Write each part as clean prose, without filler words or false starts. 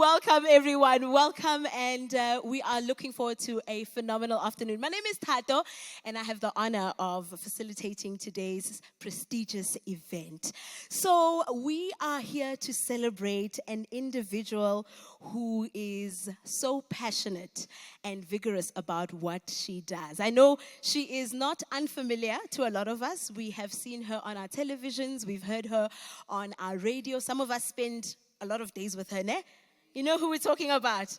Welcome, everyone. Welcome, and we are looking forward to a phenomenal afternoon. My name is Thato, and I have the honor of facilitating today's prestigious event. So we are here to celebrate an individual who is so passionate and vigorous about what she does. I know she is not unfamiliar to a lot of us. We have seen her on our televisions. We've heard her on our radio. Some of us spend a lot of days with her, ne? You know who we're talking about.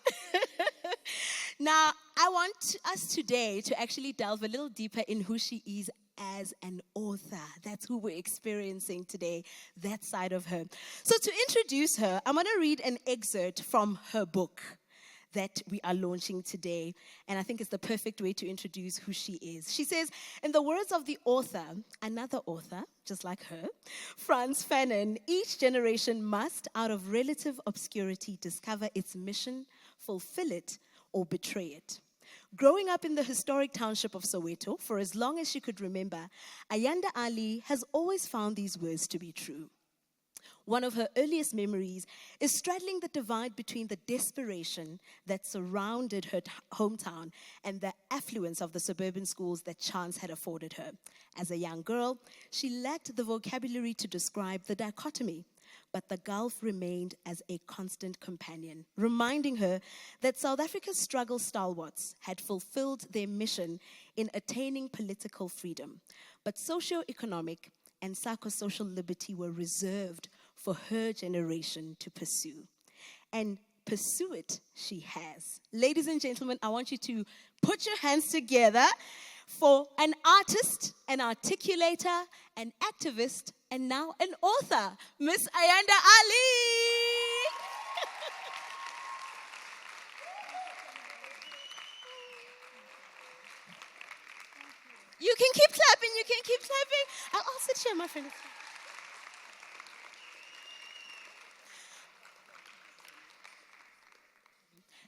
Now, I want us today to actually delve a little deeper in who she is as an author. That's who we're experiencing today, that side of her. So to introduce her, I'm going to read an excerpt from her book that we are launching today. And I think it's the perfect way to introduce who she is. She says, in the words of the author, another author, just like her, Frantz Fanon, each generation must, out of relative obscurity, discover its mission, fulfill it, or betray it. Growing up in the historic township of Soweto, for as long as she could remember, Ayanda Allie has always found these words to be true. One of her earliest memories is straddling the divide between the desperation that surrounded her hometown and the affluence of the suburban schools that chance had afforded her. As a young girl, she lacked the vocabulary to describe the dichotomy, but the gulf remained as a constant companion, reminding her that South Africa's struggle stalwarts had fulfilled their mission in attaining political freedom, but socio-economic and psychosocial liberty were reserved for her generation to pursue. And pursue it she has. Ladies and gentlemen, I want you to put your hands together for an artist, an articulator, an activist, and now an author, Miss Ayanda Allie. You can keep clapping, you can keep clapping. I'll sit here, my friend.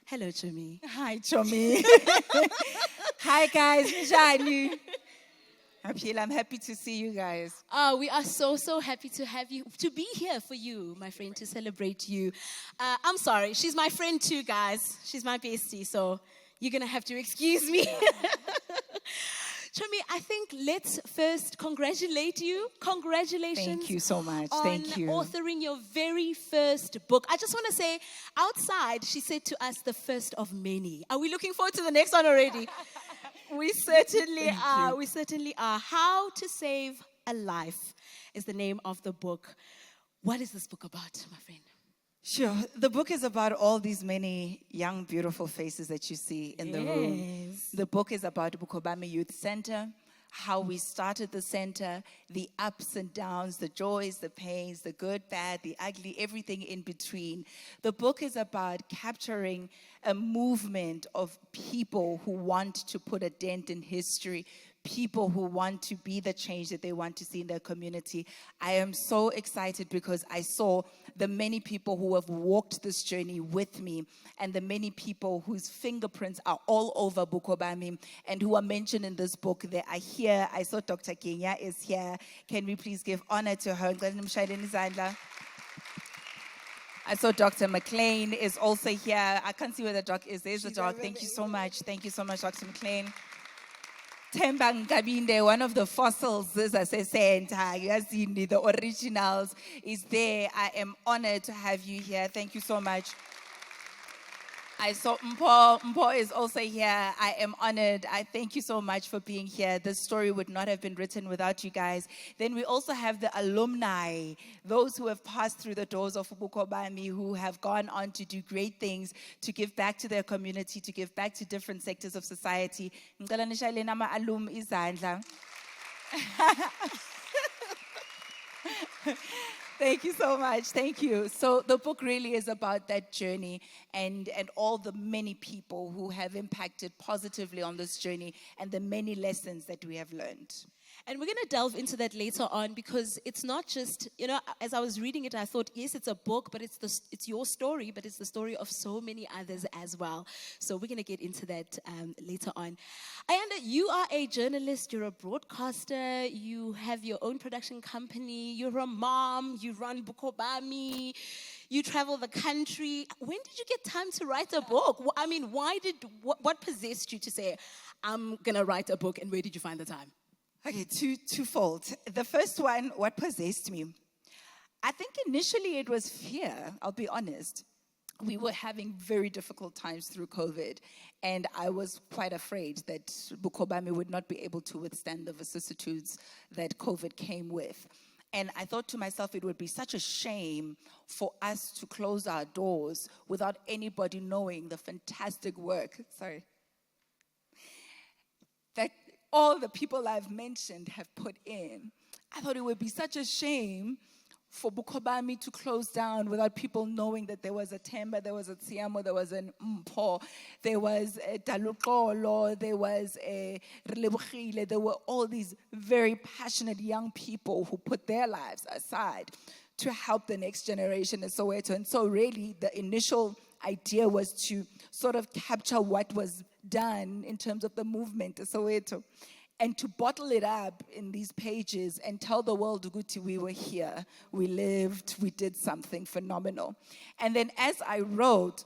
Hello, Chomi. Hi, Chomi. Hi, guys. Njani? I'm happy to see you guys. We are so happy to have you, to be here for you, my friend, to celebrate you. I'm sorry, she's my friend too, guys. She's my bestie, so you're going to have to excuse me. Chomi, I think let's first congratulate you. Congratulations. Thank you so much. Thank you. On authoring your very first book. I just want to say, outside, she said to us, the first of many. Are we looking forward to the next one already? We certainly are. We certainly are. How to Save a Life is the name of the book. What is this book about, my friend? Sure. The book is about all these many young, beautiful faces that you see in the room. The book is about Bukobami Youth Center, how we started the center, the ups and downs, the joys, the pains, the good, bad, the ugly, everything in between. The book is about capturing a movement of people who want to put a dent in history, people who want to be the change that they want to see in their community. I am so excited because I saw the many people who have walked this journey with me and the many people whose fingerprints are all over Bukobami and who are mentioned in this book. They are here. I saw Dr. Kenya is here. Can we please give honor to her? I saw Dr. McLean is also here. I can't see where the doc is. There's the doc. Thank you so much. Thank you so much, Dr. McLean. Tembang Kabinde, one of the fossils, as I say, you have seen the originals, is there. I am honored to have you here. Thank you so much. I saw Mpo. Mpo is also here. I am honored. I thank you so much for being here. This story would not have been written without you guys. Then we also have the alumni, those who have passed through the doors of Bukobami, who have gone on to do great things, to give back to their community, to give back to different sectors of society. Thank you so much. Thank you. So the book really is about that journey and all the many people who have impacted positively on this journey and the many lessons that we have learned. And we're going to delve into that later on because it's not just, as I was reading it, I thought, yes, it's a book, but it's your story, but it's the story of so many others as well. So we're going to get into that later on. Ayanda, you are a journalist, you're a broadcaster, you have your own production company, you're a mom, you run Bukobami, You travel the country. When did you get time to write a book? I mean, what possessed you to say, I'm going to write a book, and where did you find the time? Okay, twofold. The first one, what possessed me? I think initially it was fear, I'll be honest. We were having very difficult times through COVID, and I was quite afraid that Bukobame would not be able to withstand the vicissitudes that COVID came with. And I thought to myself, it would be such a shame for us to close our doors without anybody knowing the fantastic work, that all the people I've mentioned have put in. I thought it would be such a shame for Bukobame to close down without people knowing that there was a Temba, there was a Tsiamo, there was an Mpo, there was a Talukolo, there was a Relebogile, there were all these very passionate young people who put their lives aside to help the next generation in Soweto. And so really the initial idea was to sort of capture what was done in terms of the movement in Soweto, and to bottle it up in these pages and tell the world, Uguti, we were here, we lived, we did something phenomenal. And then as I wrote,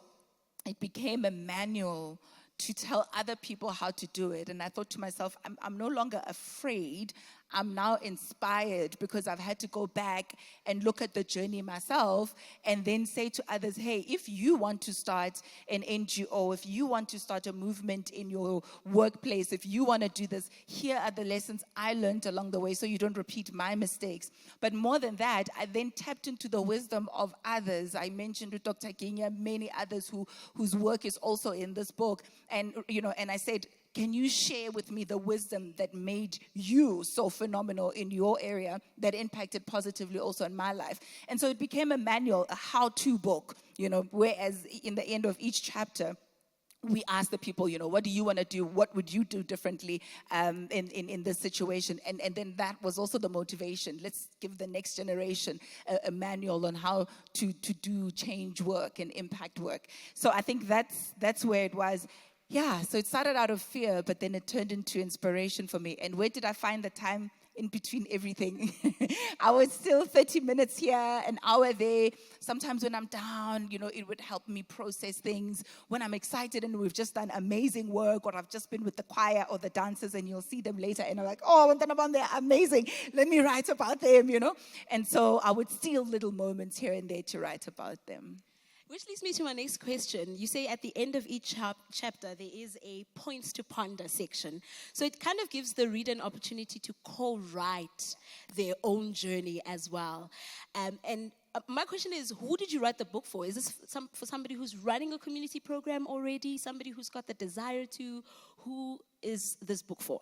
it became a manual to tell other people how to do it. And I thought to myself, I'm no longer afraid. I'm now inspired because I've had to go back and look at the journey myself and then say to others, hey, if you want to start an NGO, if you want to start a movement in your workplace, if you want to do this, here are the lessons I learned along the way so you don't repeat my mistakes. But more than that, I then tapped into the wisdom of others. I mentioned with Dr. Kenya, many others whose work is also in this book. And, and I said, can you share with me the wisdom that made you so phenomenal in your area that impacted positively also in my life? And so it became a manual, a how-to book, whereas in the end of each chapter, we ask the people, what do you want to do? What would you do differently in this situation? And then that was also the motivation. Let's give the next generation a manual on how to do change work and impact work. So I think that's where it was. Yeah, so it started out of fear, but then it turned into inspiration for me. And where did I find the time in between everything? I was still 30 minutes here, an hour there. Sometimes when I'm down, it would help me process things. When I'm excited and we've just done amazing work, or I've just been with the choir or the dancers, and you'll see them later, and I'm like, oh, they're amazing. Let me write about them, And so I would steal little moments here and there to write about them. Which leads me to my next question. You say at the end of each chapter, there is a points to ponder section. So it kind of gives the reader an opportunity to co-write their own journey as well. And my question is, who did you write the book for? Is this for somebody who's running a community program already, somebody who's got the desire to? Who is this book for?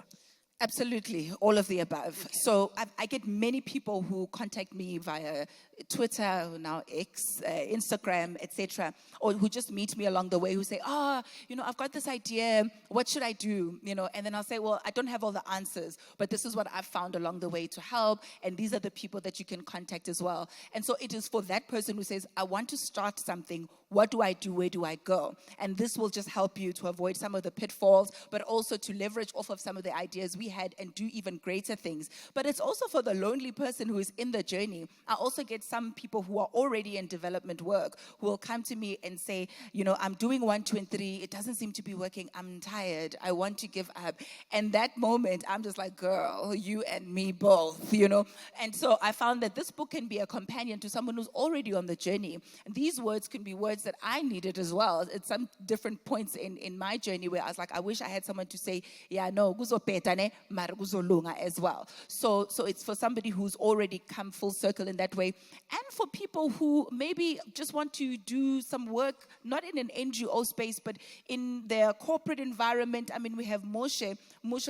Absolutely, all of the above. Okay. So I get many people who contact me via Twitter, now X, Instagram, etc., or who just meet me along the way who say, I've got this idea, what should I do? And then I'll say, well, I don't have all the answers, but this is what I've found along the way to help, and these are the people that you can contact as well. And so it is for that person who says, I want to start something, what do I do, where do I go? And this will just help you to avoid some of the pitfalls, but also to leverage off of some of the ideas we had and do even greater things. But it's also for the lonely person who is in the journey. I also get some people who are already in development work who will come to me and say, I'm doing 1, 2, and 3. It doesn't seem to be working. I'm tired. I want to give up. And that moment, I'm just like, girl, you and me both, And so I found that this book can be a companion to someone who's already on the journey. And these words can be words that I needed as well. At some different points in my journey where I was like, I wish I had someone to say, yeah, no, kuzopetane, mara kuzolunga as well. So it's for somebody who's already come full circle in that way. And for people who maybe just want to do some work, not in an NGO space, but in their corporate environment. I mean, we have Moshe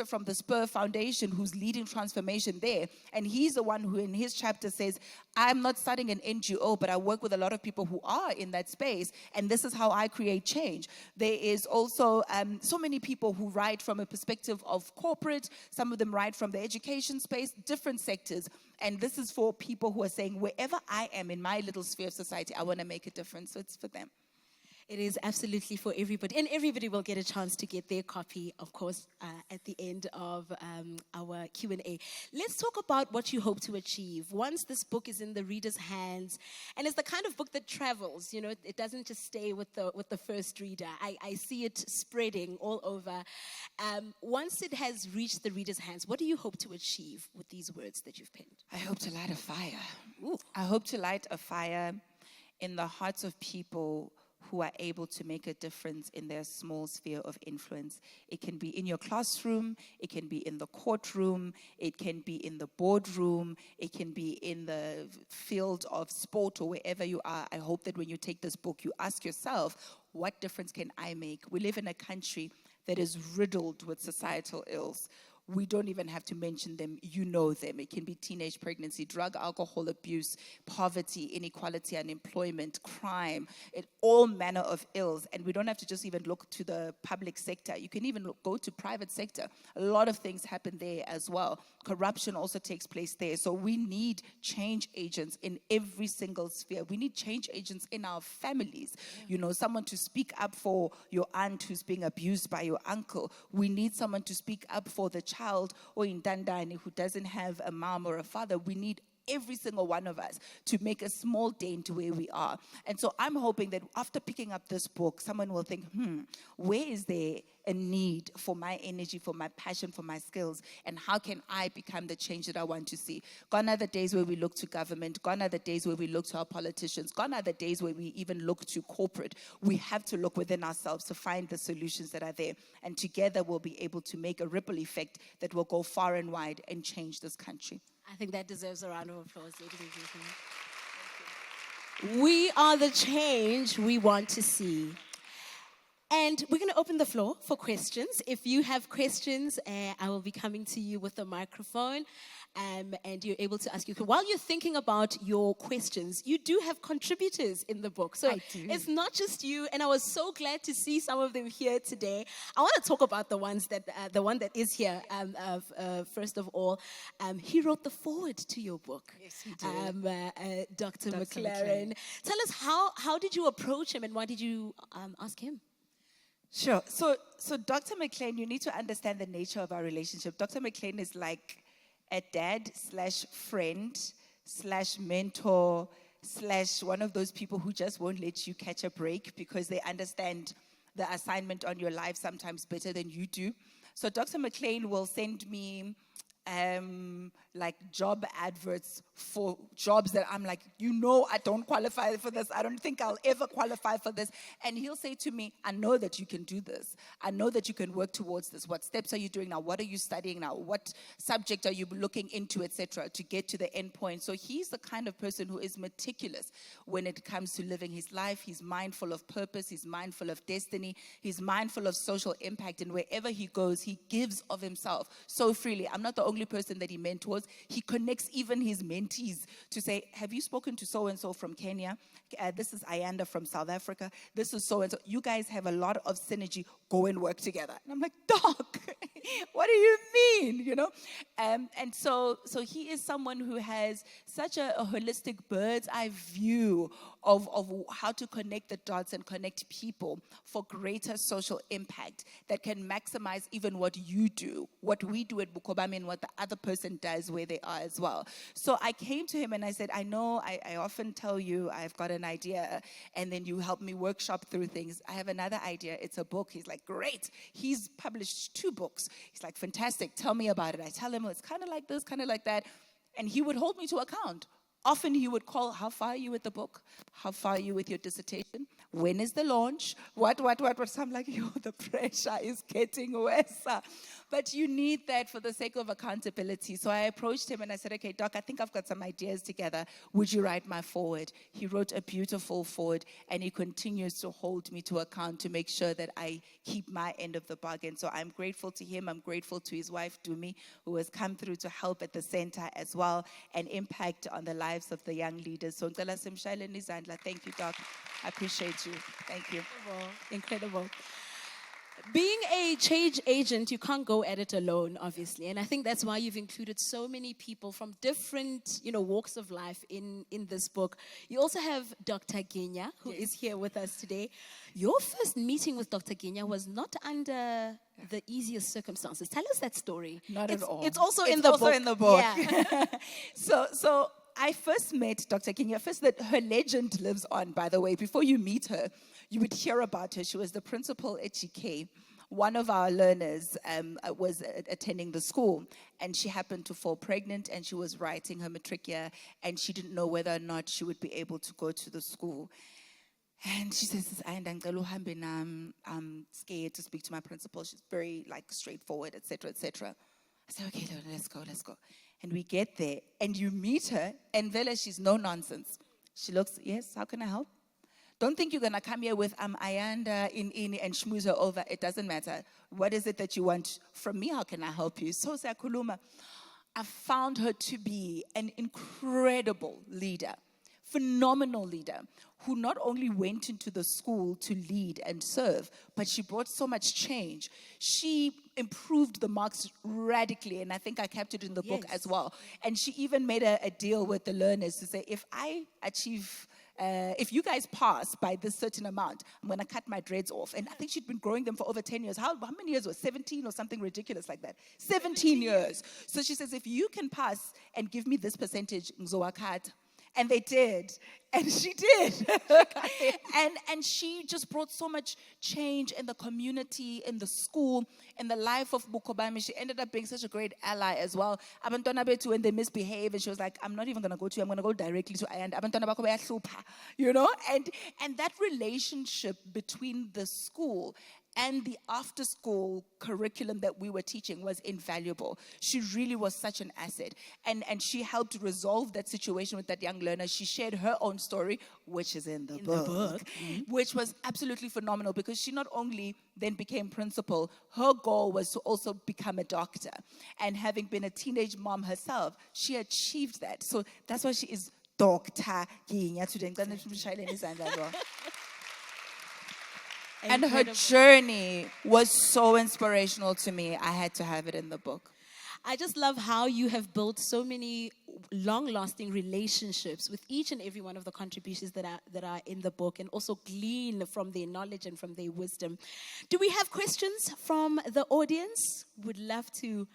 from the Spur Foundation, who's leading transformation there. And he's the one who in his chapter says, I'm not starting an NGO, but I work with a lot of people who are in that space. And this is how I create change. There is also so many people who write from a perspective of corporate. Some of them write from the education space, different sectors. And this is for people who are saying, wherever I am in my little sphere of society, I want to make a difference. So it's for them. It is absolutely for everybody, and everybody will get a chance to get their copy, of course, at the end of our Q&A. Let's talk about what you hope to achieve once this book is in the reader's hands, and it's the kind of book that travels. You know, it doesn't just stay with the first reader. I see it spreading all over. Once it has reached the reader's hands, what do you hope to achieve with these words that you've penned? I hope to light a fire. Ooh. I hope to light a fire in the hearts of people who are able to make a difference in their small sphere of influence. It can be in your classroom, it can be in the courtroom, it can be in the boardroom, it can be in the field of sport or wherever you are. I hope that when you take this book, you ask yourself, what difference can I make? We live in a country that is riddled with societal ills. We don't even have to mention them. You know them. It can be teenage pregnancy, drug, alcohol abuse, poverty, inequality, unemployment, crime, all manner of ills. And we don't have to just even look to the public sector. You can even go to private sector. A lot of things happen there as well. Corruption also takes place there. So we need change agents in every single sphere. We need change agents in our families. Yeah. You know, someone to speak up for your aunt who's being abused by your uncle. We need someone to speak up for the child or in Dandani who doesn't have a mom or a father. We need every single one of us to make a small dent where we are. And so I'm hoping that after picking up this book, someone will think, where is there a need for my energy, for my passion, for my skills, and how can I become the change that I want to see? Gone are the days where we look to government. Gone are the days where we look to our politicians. Gone are the days where we even look to corporate. We have to look within ourselves to find the solutions that are there. And together we'll be able to make a ripple effect that will go far and wide and change this country. I think that deserves a round of applause, ladies and gentlemen. We are the change we want to see. And we're going to open the floor for questions. If you have questions, I will be coming to you with a microphone. And you're able to ask you. While you're thinking about your questions, you do have contributors in the book. So it's not just you. And I was so glad to see some of them here today. I want to talk about the one that is here. First of all, he wrote the foreword to your book. Yes, he did. Dr. McLaren. Tell us, how did you approach him and why did you ask him? Sure. So Dr. McLean, you need to understand the nature of our relationship. Dr. McLean is like a dad / friend / mentor / one of those people who just won't let you catch a break because they understand the assignment on your life sometimes better than you do. So Dr. McLean will send me like job adverts for jobs that I'm like, I don't qualify for this. I don't think I'll ever qualify for this. And he'll say to me, I know that you can do this. I know that you can work towards this. What steps are you doing now? What are you studying now? What subject are you looking into, etc., to get to the end point? So he's the kind of person who is meticulous when it comes to living his life. He's mindful of purpose. He's mindful of destiny. He's mindful of social impact. And wherever he goes, he gives of himself so freely. I'm not the only person that he mentors. He connects even his mentees to say, have you spoken to so-and-so from Kenya? This is Ayanda from South Africa. This is so-and-so. You guys have a lot of synergy. Go and work together. And I'm like, Doc, what do you mean? And so he is someone who has such a holistic bird's eye view of how to connect the dots and connect people for greater social impact that can maximize even what you do, what we do at Bukobame, and what the other person does where they are as well. So I came to him and I said, I know I often tell you I've got an idea and then you help me workshop through things. I have another idea. It's a book. He's like, great. He's published 2 books. He's like, fantastic. Tell me about it. I tell him, it's kind of like this, kind of like that. And he would hold me to account. Often he would call, how far are you with the book? How far are you with your dissertation? When is the launch? What? So I'm like, the pressure is getting worse. But you need that for the sake of accountability. So I approached him and I said, okay, Doc, I think I've got some ideas together. Would you write my foreword? He wrote a beautiful foreword and he continues to hold me to account to make sure that I keep my end of the bargain. So I'm grateful to him. I'm grateful to his wife, Dumi, who has come through to help at the center as well and impact on the lives of the young leaders. So thank you, Doc. I appreciate you. Thank you. Incredible. Being a change agent, you can't go at it alone, obviously. And I think that's why you've included so many people from different, walks of life in this book. You also have Dr. Genya, who is here with us today. Your first meeting with Dr. Genya was not under the easiest circumstances. Tell us that story. Not at all. It's also in the book. Yeah. So I first met Dr. Genya. First, that her legend lives on, by the way. Before you meet her, you would hear about her. She was the principal at GK. One of our learners was attending the school, and she happened to fall pregnant, and she was writing her matric year, and she didn't know whether or not she would be able to go to the school. And she says, I'm scared to speak to my principal. She's very straightforward, etc., etc. I said, okay, let's go. And we get there, and you meet her, and Vela, she's no nonsense. She looks, yes, how can I help? Don't think you're going to come here with Ayanda in and schmooze her over. It doesn't matter. What is it that you want from me? How can I help you? So, Sakuluma, I found her to be an incredible leader, phenomenal leader, who not only went into the school to lead and serve, but she brought so much change. She improved the marks radically, and I think I captured it in the book as well. And she even made a deal with the learners to say, if you guys pass by this certain amount, I'm going to cut my dreads off. And I think she'd been growing them for over 10 years. How many years was 17 or something ridiculous like that? 17 years. So she says, if you can pass and give me this percentage, ngzowakat. And they did. And she did. and she just brought so much change in the community, in the school, in the life of Bukobami. She ended up being such a great ally as well. Abantwana bethu, when they misbehave, and she was like, I'm not even going to go to you. I'm going to go directly to Ayanda. Abantwana bako bayahlupha, And that relationship between the school and the after-school curriculum that we were teaching was invaluable. She really was such an asset. And she helped resolve that situation with that young learner. She shared her own story, which is in the book. Which was absolutely phenomenal, because she not only then became principal, her goal was to also become a doctor. And having been a teenage mom herself, she achieved that. So that's why she is Dr. Genya today. And her journey was so inspirational to me. I had to have it in the book. I just love how you have built so many long-lasting relationships with each and every one of the contributions that are in the book, and also glean from their knowledge and from their wisdom. Do we have questions from the audience? Would love to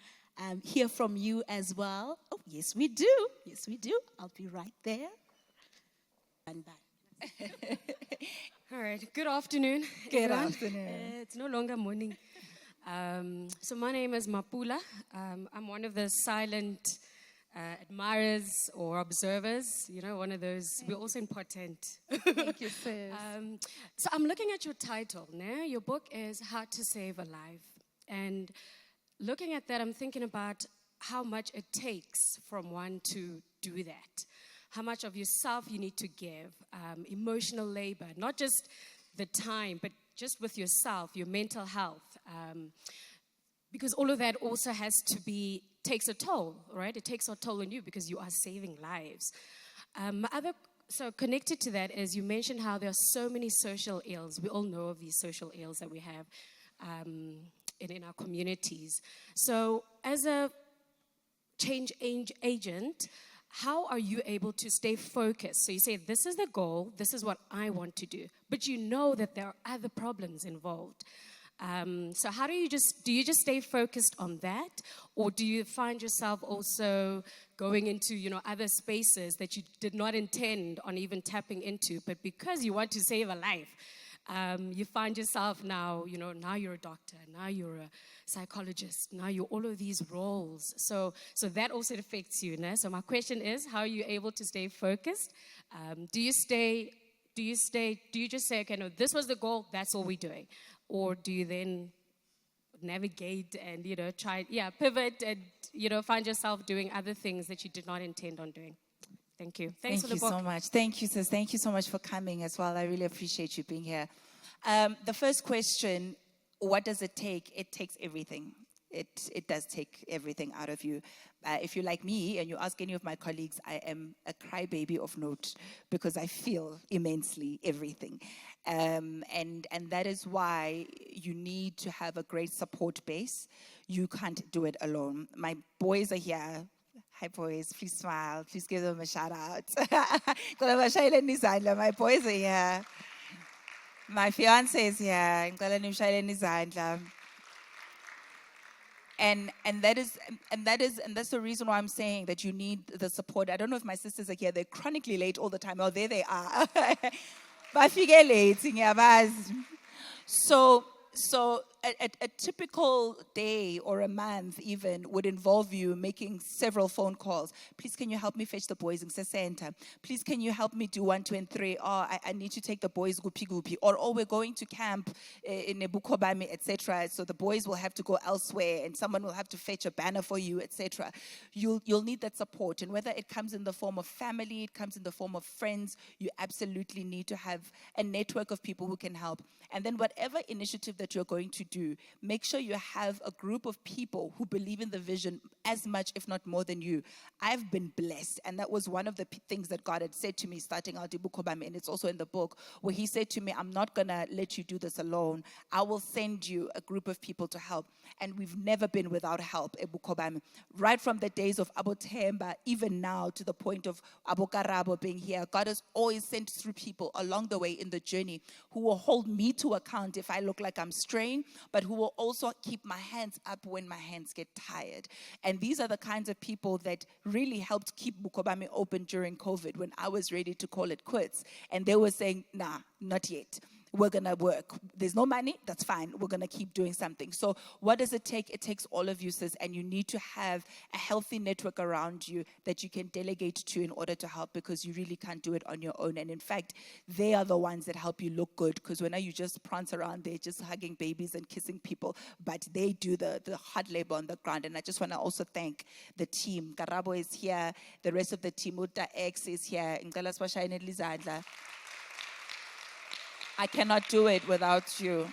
hear from you as well. Oh, yes, we do. Yes, we do. I'll be right there. And bye. All right, good afternoon. Good afternoon. It's no longer morning. So my name is Mapula. I'm one of the silent admirers or observers, one of those. We're also important. Thank you, sis. So I'm looking at your title. Your book is How to Save a Life. And looking at that, I'm thinking about how much it takes from one to do that. How much of yourself you need to give, emotional labor, not just the time, but just with yourself, your mental health, because all of that also takes a toll, right? It takes a toll on you because you are saving lives. So connected to that is you mentioned how there are so many social ills. We all know of these social ills that we have in our communities. So as a change agent, how are you able to stay focused? So you say, this is the goal, this is what I want to do. But you know that there are other problems involved. So how do you just stay focused on that? Or do you find yourself also going into, other spaces that you did not intend on even tapping into, but because you want to save a life, you find yourself now, now you're a doctor, now you're a psychologist, now you're all of these roles. So that also affects you. So my question is, how are you able to stay focused? Do you just say, okay, no, this was the goal, that's all we're doing? Or do you then navigate and, pivot and, find yourself doing other things that you did not intend on doing? Thank you. Thanks for the book. Thank you so much. Thank you, sis. Thank you so much for coming as well. I really appreciate you being here. The first question, what does it take? It takes everything. it does take everything out of you. If you're like me and you ask any of my colleagues, I am a crybaby of note because I feel immensely everything. And that is why you need to have a great support base. You can't do it alone. My boys are here. Hi boys, please smile. Please give them a shout out. My boys are here. My fiance is here. And that's the reason why I'm saying that you need the support. I don't know if my sisters are here. They're chronically late all the time. Oh, there they are. Bafike late, ngiyabazi. So a typical day or a month even would involve you making several phone calls. Please, can you help me fetch the boys in center? Please, can you help me do 1, 2, and 3? Oh, I need to take the boys gupi. Or, oh, we're going to camp in Ebukobame, etc. So the boys will have to go elsewhere and someone will have to fetch a banner for you, etc. You'll need that support. And whether it comes in the form of family, it comes in the form of friends, you absolutely need to have a network of people who can help. And then whatever initiative that you're going to do, make sure you have a group of people who believe in the vision as much, if not more than you. I've been blessed. And that was one of the things that God had said to me starting out Ibukobame. And it's also in the book where he said to me, I'm not going to let you do this alone. I will send you a group of people to help. And we've never been without help, Ibukobame. Right from the days of Abotemba, even now to the point of Abokarabo being here, God has always sent through people along the way in the journey who will hold me to account if I look like I'm straying, but who will also keep my hands up when my hands get tired. And these are the kinds of people that really helped keep Bukobame open during COVID when I was ready to call it quits. And they were saying, nah, not yet. We're going to work. There's no money, that's fine. We're going to keep doing something. So what does it take? It takes all of you, sis, and you need to have a healthy network around you that you can delegate to in order to help, because you really can't do it on your own. And in fact, they are the ones that help you look good, because when you just prance around there, just hugging babies and kissing people, but they do the hard labor on the ground. And I just want to also thank the team. Karabo is here. The rest of the team, Uta X is here. I cannot do it without you.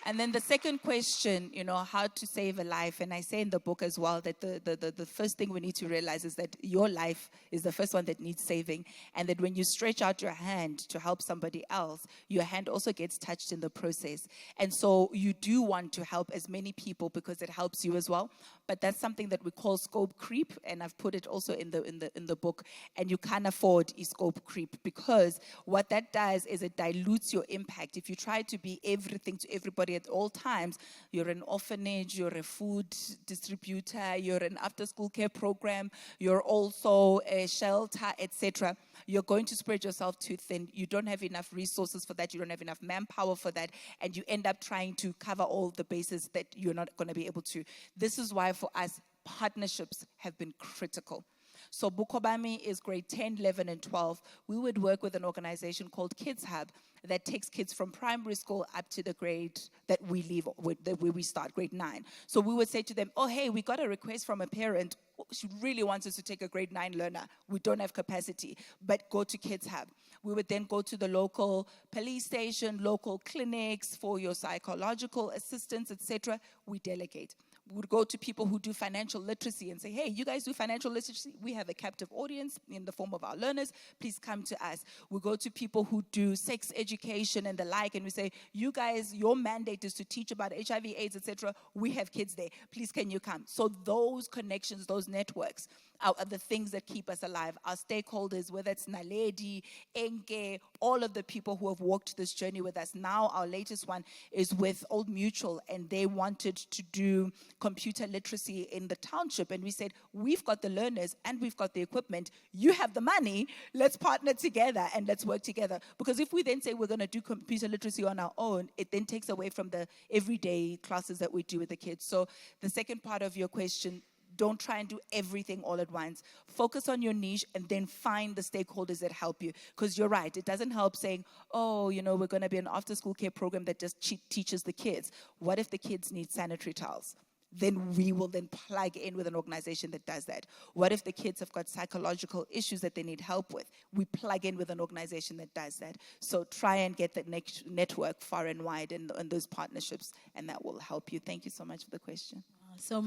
And then the second question, how to save a life. And I say in the book as well that the first thing we need to realize is that your life is the first one that needs saving. And that when you stretch out your hand to help somebody else, your hand also gets touched in the process. And so you do want to help as many people because it helps you as well. But that's something that we call scope creep. And I've put it also in the book. And you can't afford scope creep, because what that does is it dilutes your impact. If you try to be everything to everybody at all times, you're an orphanage, you're a food distributor, you're an after-school care program, you're also a shelter, etc. You're going to spread yourself too thin. You don't have enough resources for that. You don't have enough manpower for that. And you end up trying to cover all the bases that you're not going to be able to. This is why for us, partnerships have been critical. So Bukobame is grade 10, 11, and 12. We would work with an organization called Kids Hub that takes kids from primary school up to the grade that we leave, where we start, grade 9. So we would say to them, oh, hey, we got a request from a parent. She really wants us to take a grade 9 learner. We don't have capacity, but go to Kids Hub. We would then go to the local police station, local clinics for your psychological assistance, etc. We delegate. We would go to people who do financial literacy and say, hey, you guys do financial literacy? We have a captive audience in the form of our learners. Please come to us. We go to people who do sex education and the like, and we say, you guys, your mandate is to teach about HIV, AIDS, etc. We have kids there. Please, can you come? So those connections, those networks are the things that keep us alive. Our stakeholders, whether it's Naledi, Enke, all of the people who have walked this journey with us. Now our latest one is with Old Mutual, and they wanted to do computer literacy in the township. And we said, we've got the learners and we've got the equipment. You have the money. Let's partner together and let's work together. Because if we then say we're going to do computer literacy on our own, it then takes away from the everyday classes that we do with the kids. So the second part of your question, don't try and do everything all at once. Focus on your niche and then find the stakeholders that help you. Because you're right, it doesn't help saying, oh, we're going to be an after-school care program that just teaches the kids. What if the kids need sanitary towels? then we will then plug in with an organization that does that. What if the kids have got psychological issues that they need help with? We plug in with an organization that does that. So try and get the next network far and wide and those partnerships, and that will help you. Thank you so much for the question. So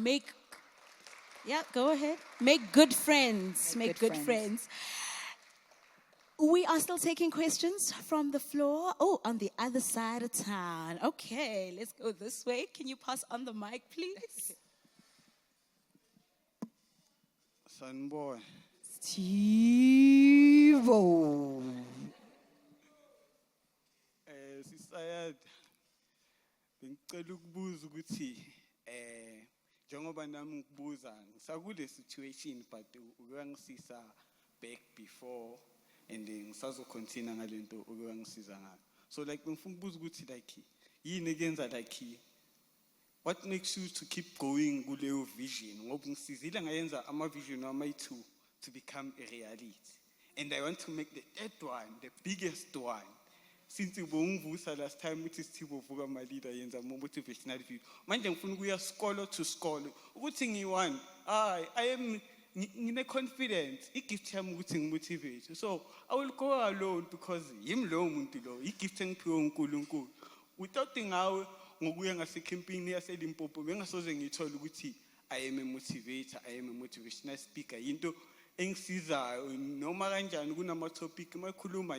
go ahead. Make good friends. Make good friends. We are still taking questions from the floor. Oh, on the other side of town. Okay, let's go this way. Can you pass on the mic, please? Sanboy. Steve-o. Sisayad. Bengicela ukubuza ukuthi njengoba nami ngibuza ngisakule situation but uyangisisa back before and ngisazo continue ngalento uyangisiza ngayo. So like bengifuna ukubuza ukuthi like yini ekenza like what makes you to keep going kuleyo vision ngoba ngisizile ngayenza ama vision ama-2 to become a reality, and I want to make the third one the biggest one. Since ubongivusa last time uthi Sithibo vuka ma leader yenza motivational video, manje ngifuna ukuya skolo to skolo ukuthi ngiwani I am ngine confidence igift yami ukuthi ngimotivate. So I will go alone because yimi lo muntu lo igift engiphiwe uNkulunkulu. Without ngawe ngokuya ngasecamping yaseLimpopo bengasoze ngithola ukuthi I am a motivator, I am a motivational speaker. Into engisizayo noma kanjani kunama topic mayikhuluma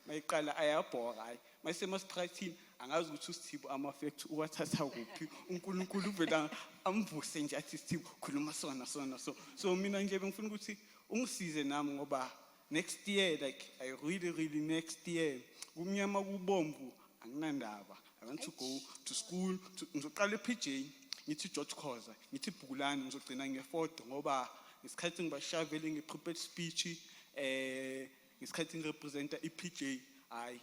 mayiqala ayabhora hayi mayisemasitrathini angazi ukuthi uSithibo ama-fact uwathatha kuphi uNkulunkulu uvela amvuse nje athi Sithibo khuluma sona so mina nje bengifuna ukuthi ungisize nami ngoba next year like I really next year kumnyama kubomvu anginandaba. I want to go to school ngizoqala ePJ ngithi George Khoza ngithi Bhukulani ngizogcina nge4 ngoba ngisikhathi ngibashavele ngeprepared speech ngisikhathi ngirepresenta iPJ hayi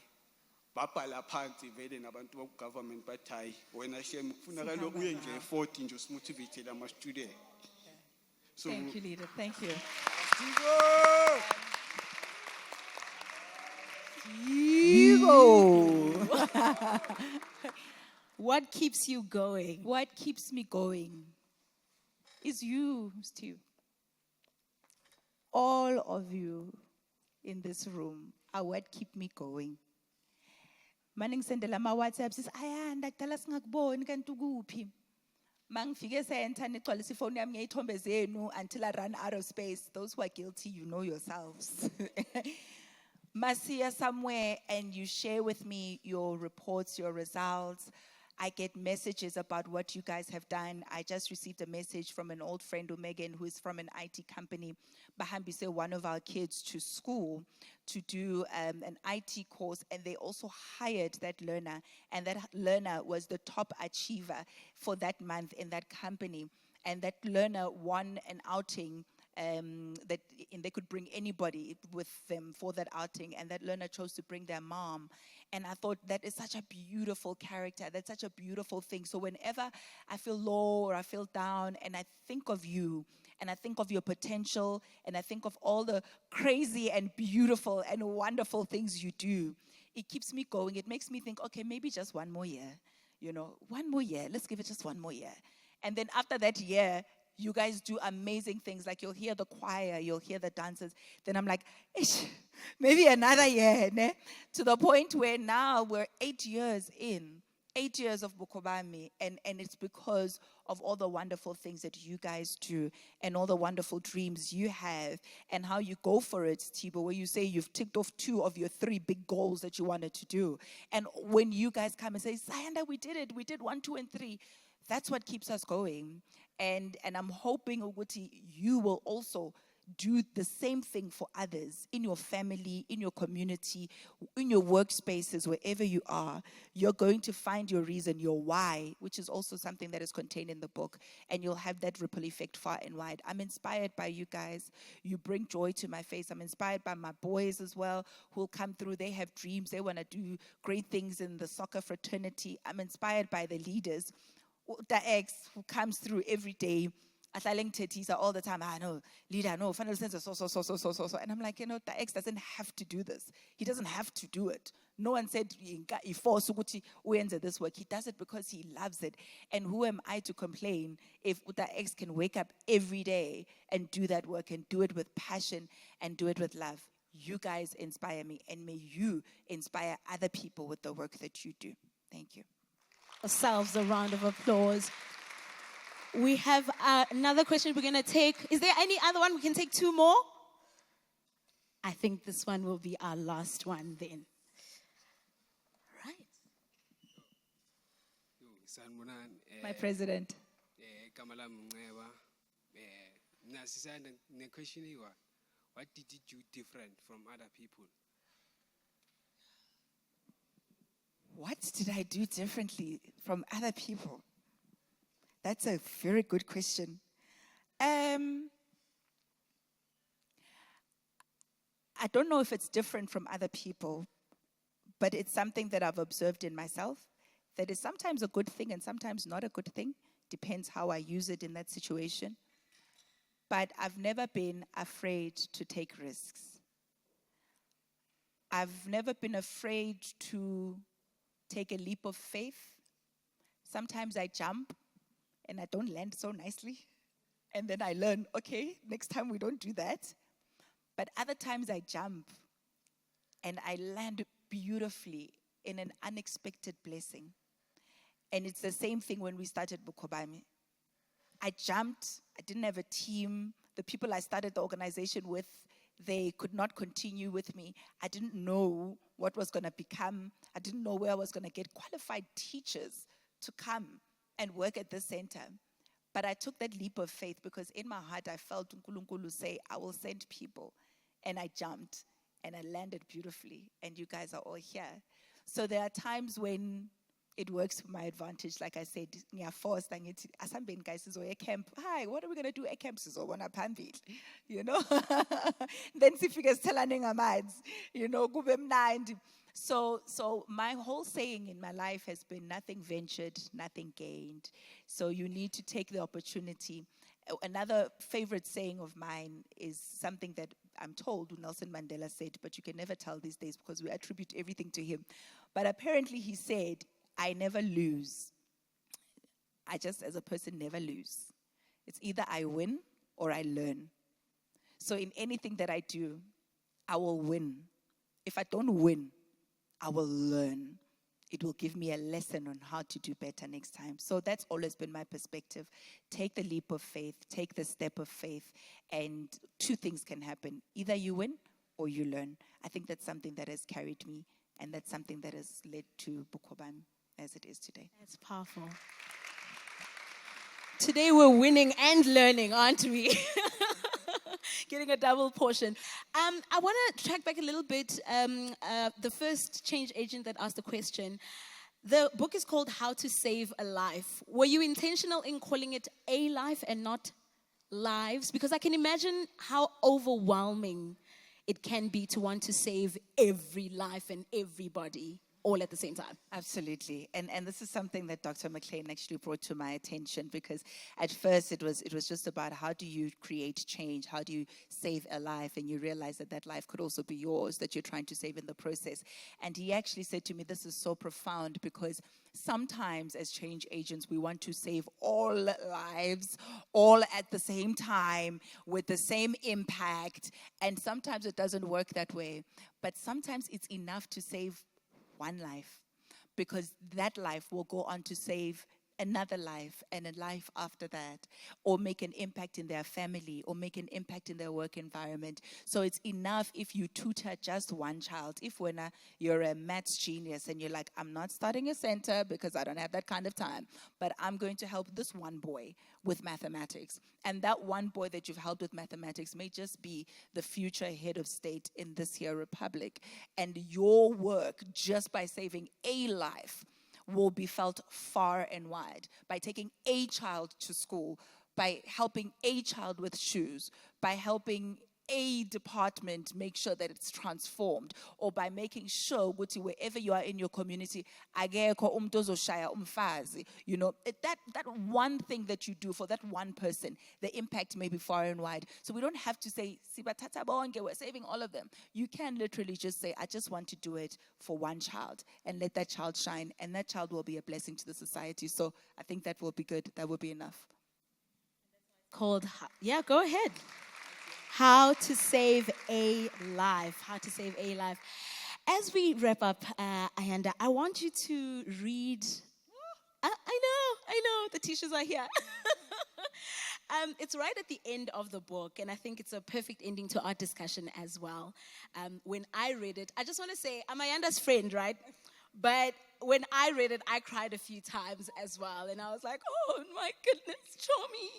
babhala phansi vele nabantu bokugovernment bathi hayi wena shem kufuna kalo uye nje e40 nje usimotivate lama student. So thank you, leader. Thank you. What keeps you going? What keeps me going is you, Steve. All of you in this room are what keep me going. Maning sendela ama WhatsApp says Ayanda kudala singakuboni kanti ukuphi. Mangifike center nigcwalisa ifone yami ngeyithombe zenu until I run out of space. Those who are guilty, you know yourselves. Masiya somewhere and you share with me your reports, your results. I get messages about what you guys have done. I just received a message from an old friend, Megan, who is from an IT company. Bahambi sent one of our kids to school to do an IT course, and they also hired that learner. And that learner was the top achiever for that month in that company. And that learner won an outing that they could bring anybody with them for that outing, and that learner chose to bring their mom. And I thought that is such a beautiful character. That's such a beautiful thing. So whenever I feel low or I feel down and I think of you and I think of your potential and I think of all the crazy and beautiful and wonderful things you do, it keeps me going. It makes me think, okay, maybe just one more year, one more year. Let's give it just one more year. And then after that year, you guys do amazing things. Like you'll hear the choir, you'll hear the dancers. Then I'm like, maybe another year. Ne? To the point where now we're 8 years in, 8 years of Bukobami. And it's because of all the wonderful things that you guys do and all the wonderful dreams you have and how you go for it, Tibo, where you say you've ticked off 2 of your 3 big goals that you wanted to do. And when you guys come and say, Ayanda, we did it. We did 1, 2, and 3. That's what keeps us going. And I'm hoping, Uguti, you will also do the same thing for others in your family, in your community, in your workspaces, wherever you are. You're going to find your reason, your why, which is also something that is contained in the book. And you'll have that ripple effect far and wide. I'm inspired by you guys. You bring joy to my face. I'm inspired by my boys as well who will come through. They have dreams. They want to do great things in the soccer fraternity. I'm inspired by the leaders. The ex who comes through every day all the time. No, leader, no, final sense, so. And I'm like, the ex doesn't have to do this. He doesn't have to do it. No one said, this work. He does it because he loves it. And who am I to complain if the ex can wake up every day and do that work and do it with passion and do it with love? You guys inspire me, and may you inspire other people with the work that you do. Thank you. Ourselves a round of applause. We have another question we're going to take. Is there any other one? We can take 2 more. I think this one will be our last one then. Right. My president. What did you do different from other people? What did I do differently from other people? That's a very good question. I don't know if it's different from other people, but it's something that I've observed in myself that is sometimes a good thing and sometimes not a good thing. Depends how I use it in that situation. But I've never been afraid to take risks. I've never been afraid to take a leap of faith. Sometimes I jump and I don't land so nicely. And then I learn, okay, next time we don't do that. But other times I jump and I land beautifully in an unexpected blessing. And it's the same thing when we started Bukobami. I jumped. I didn't have a team. The people I started the organization with, they could not continue with me. I didn't know what was going to become. I didn't know where I was going to get qualified teachers to come and work at the center. But I took that leap of faith because in my heart I felt Nkulunkulu say, I will send people. And I jumped and I landed beautifully. And you guys are all here. So there are times when it works for my advantage. Like I said, forced camp. Hi, what are we gonna do at camp? You know? Then sifike sithelane ngamazi. You know, kube mnandi. So my whole saying in my life has been nothing ventured, nothing gained. So you need to take the opportunity. Another favorite saying of mine is something that I'm told Nelson Mandela said, but you can never tell these days because we attribute everything to him. But apparently he said, I never lose. I just, as a person, never lose. It's either I win or I learn. So in anything that I do, I will win. If I don't win, I will learn. It will give me a lesson on how to do better next time. So that's always been my perspective. Take the leap of faith, take the step of faith, and 2 things can happen. Either you win or you learn. I think that's something that has carried me, and that's something that has led to Bukobami as it is today. That's powerful. Today we're winning and learning, aren't we? Getting a double portion. I want to track back a little bit. The first change agent that asked the question, the book is called How to Save a Life. Were you intentional in calling it a life and not lives? Because I can imagine how overwhelming it can be to want to save every life and everybody all at the same time. Absolutely. And this is something that Dr. McLean actually brought to my attention, because at first it was just about how do you create change, how do you save a life, and you realize that life could also be yours that you're trying to save in the process. And he actually said to me, this is so profound, because sometimes as change agents we want to save all lives all at the same time with the same impact, and sometimes it doesn't work that way. But sometimes it's enough to save one life, because that life will go on to save another life and a life after that, or make an impact in their family, or make an impact in their work environment. So it's enough if you tutor just one child. If when you're a maths genius and you're like, I'm not starting a center because I don't have that kind of time, but I'm going to help this one boy with mathematics. And that one boy that you've helped with mathematics may just be the future head of state in this here republic. And your work, just by saving a life, will be felt far and wide. By taking a child to school, by helping a child with shoes, by helping a department make sure that it's transformed, or by making sure ukuthi wherever you are in your community, akekho umuntu ozoshaya umfazi. That one thing that you do for that one person, the impact may be far and wide. So we don't have to say, "Sibathatha bonke, we're saving all of them." You can literally just say, "I just want to do it for one child," and let that child shine, and that child will be a blessing to the society. So I think that will be good. That will be enough. Called, yeah, go ahead. How to Save a Life. How to Save a Life. As we wrap up, Ayanda, I want you to read. I know, the teachers are here. It's right at the end of the book, and I think it's a perfect ending to our discussion as well. When I read it, I just want to say, I'm Ayanda's friend, right? But when I read it, I cried a few times as well, and I was like, "Oh my goodness, Chomi."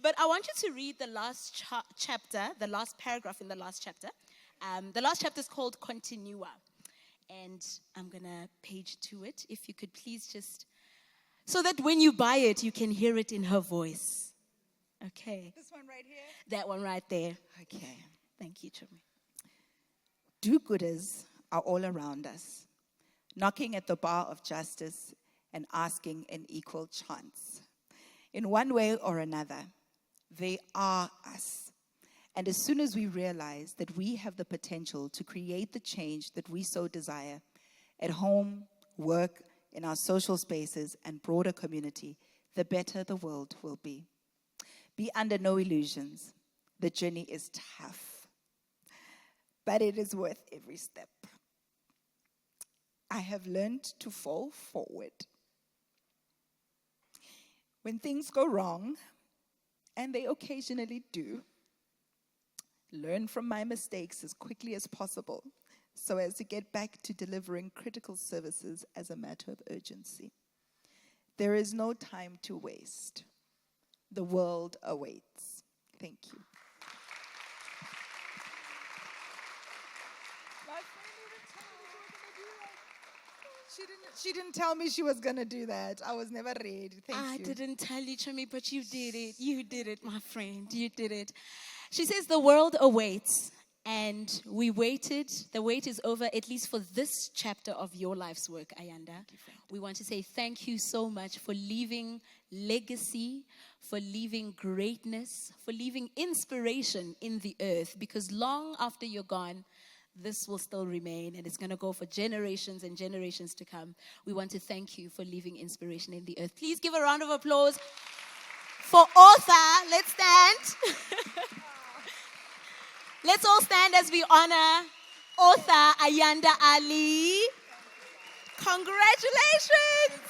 But I want you to read the last chapter, the last paragraph in the last chapter. The last chapter is called Continua. And I'm going to page to it. If you could please just, so that when you buy it, you can hear it in her voice. Okay. This one right here? That one right there. Okay. Thank you, Chomi. Do-gooders are all around us, knocking at the bar of justice and asking an equal chance. In one way or another, they are us. And as soon as we realize that we have the potential to create the change that we so desire, at home, work, in our social spaces, and broader community, the better the world will be. Be under no illusions. The journey is tough, but it is worth every step. I have learned to fall forward. When things go wrong, and they occasionally do, learn from my mistakes as quickly as possible so as to get back to delivering critical services as a matter of urgency. There is no time to waste. The world awaits. Thank you. She didn't tell me she was going to do that. I was never ready. Thank you. I didn't tell you, Chomi, but you did it. You did it, my friend. You did it. She says the world awaits, and we waited. The wait is over, at least for this chapter of your life's work, Ayanda. We want to say thank you so much for leaving legacy, for leaving greatness, for leaving inspiration in the earth, because long after you're gone, this will still remain, and it's going to go for generations and generations to come. We want to thank you for leaving inspiration in the earth. Please give a round of applause for author. Let's stand. Let's all stand as we honor author Ayanda Allie. Congratulations.